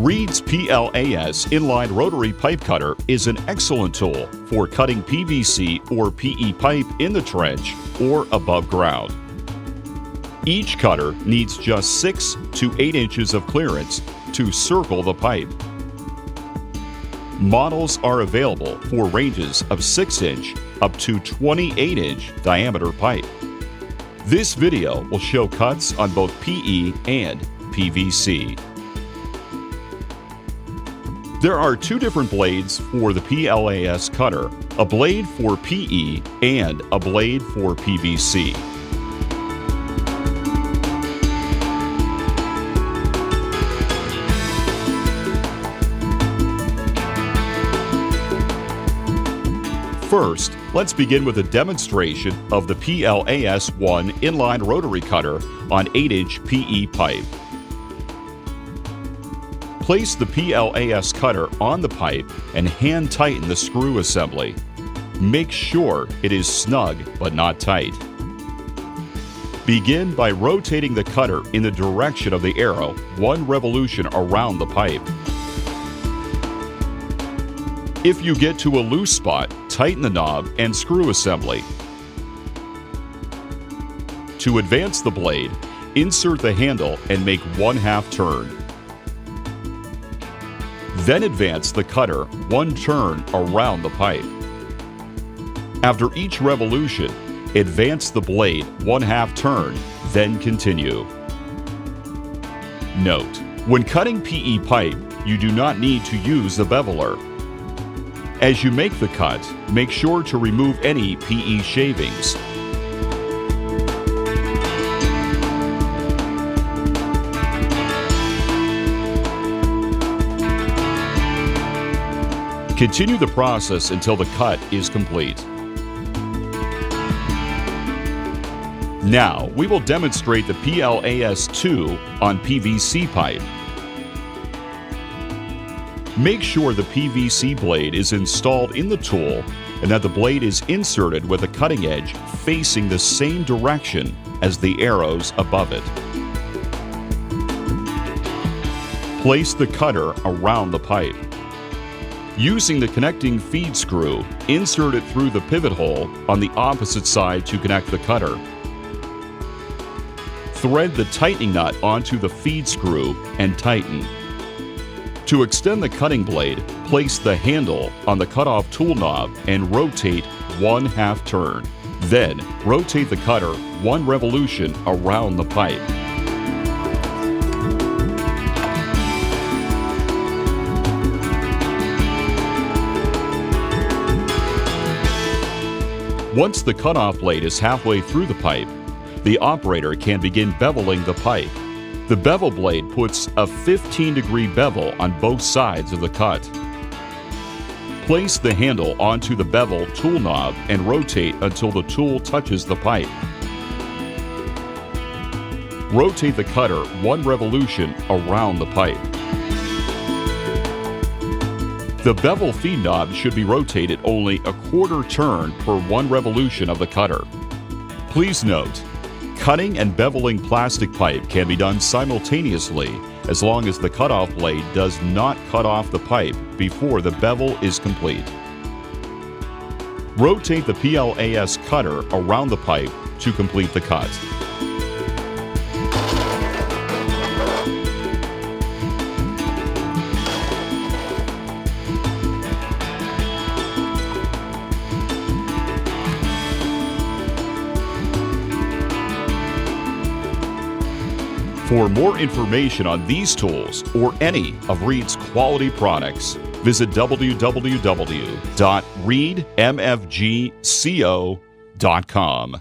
Reed's PLAS In-Line Rotary Pipe Cutter is an excellent tool for cutting PVC or PE pipe in the trench or above ground. Each cutter needs just 6 to 8 inches of clearance to circle the pipe. Models are available for ranges of 6-inch up to 28-inch diameter pipe. This video will show cuts on both PE and PVC. There are 2 different blades for the PLAS cutter, a blade for PE and a blade for PVC. First, let's begin with a demonstration of the PLAS-1 inline rotary cutter on 8-inch PE pipe. Place the PLAS cutter on the pipe and hand tighten the screw assembly. Make sure it is snug but not tight. Begin by rotating the cutter in the direction of the arrow 1 revolution around the pipe. If you get to a loose spot, tighten the knob and screw assembly. To advance the blade, insert the handle and make 1/2 turn. Then advance the cutter 1 turn around the pipe. After each revolution, advance the blade 1/2 turn, then continue. Note: when cutting PE pipe, you do not need to use the beveler. As you make the cut, make sure to remove any PE shavings. Continue the process until the cut is complete. Now, we will demonstrate the PLAS-2 on PVC pipe. Make sure the PVC blade is installed in the tool and that the blade is inserted with the cutting edge facing the same direction as the arrows above it. Place the cutter around the pipe. Using the connecting feed screw, insert it through the pivot hole on the opposite side to connect the cutter. Thread the tightening nut onto the feed screw and tighten. To extend the cutting blade, place the handle on the cutoff tool knob and rotate 1/2 turn. Then, rotate the cutter 1 revolution around the pipe. Once the cutoff blade is halfway through the pipe, the operator can begin beveling the pipe. The bevel blade puts a 15-degree bevel on both sides of the cut. Place the handle onto the bevel tool knob and rotate until the tool touches the pipe. Rotate the cutter 1 revolution around the pipe. The bevel feed knob should be rotated only a 1/4 turn per 1 revolution of the cutter. Please note, cutting and beveling plastic pipe can be done simultaneously as long as the cutoff blade does not cut off the pipe before the bevel is complete. Rotate the PLAS cutter around the pipe to complete the cut. For more information on these tools or any of Reed's quality products, visit www.reedmfgco.com.